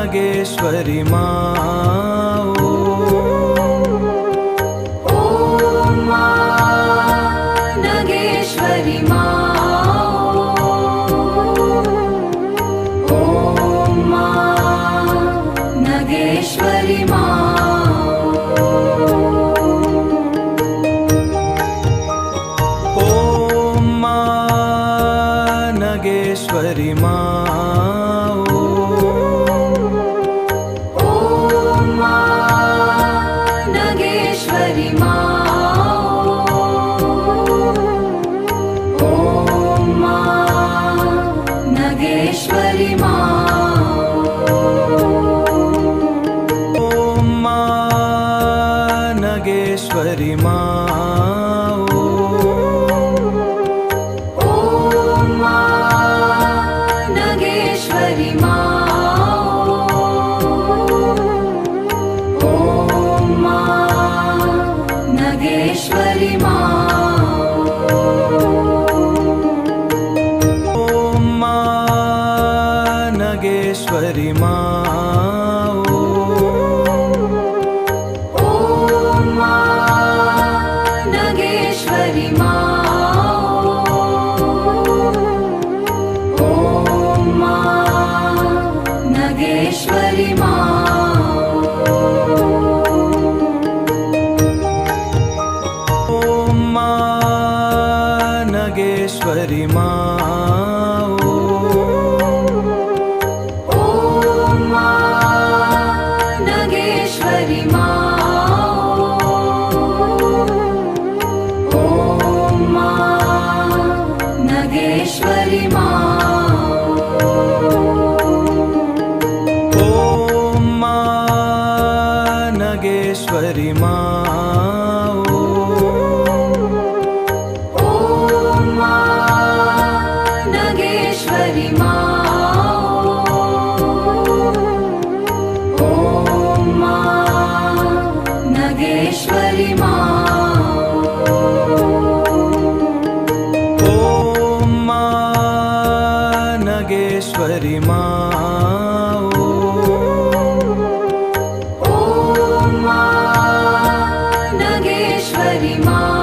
नगेश्वरी माँ। ओम माँ नगेश्वरी माँ। ओम माँ नगेश्वरी माँ। ओम माँ नगेश्वरी माँ। ओम माँ नगेश्वरी माँ। ओम माँ नगेश्वरी माँ। ओम माँ नगेश्वरी माँ। ओम माँ नगेश्वरी माँ। ओम माँ नगेश्वरी माँ। ओम माँ नगेश्वरी माँ। ओम माँ नगेश्वरी माँ। ओम माँ नगेश्वरी माँ। ओम माँ नगेश्वरी माँ। ओम माँ नगेश्वरी माँ। ओम माँ नगेश्वरी माँ। ओम माँ नगेश्वरी माँ। ओम माँ नगेश्वरी माँ। ओम माँ नगेश्वरी माँ। ओम माँ नगेश्वरी माँ। ओम माँ नगेश्वरी माँ।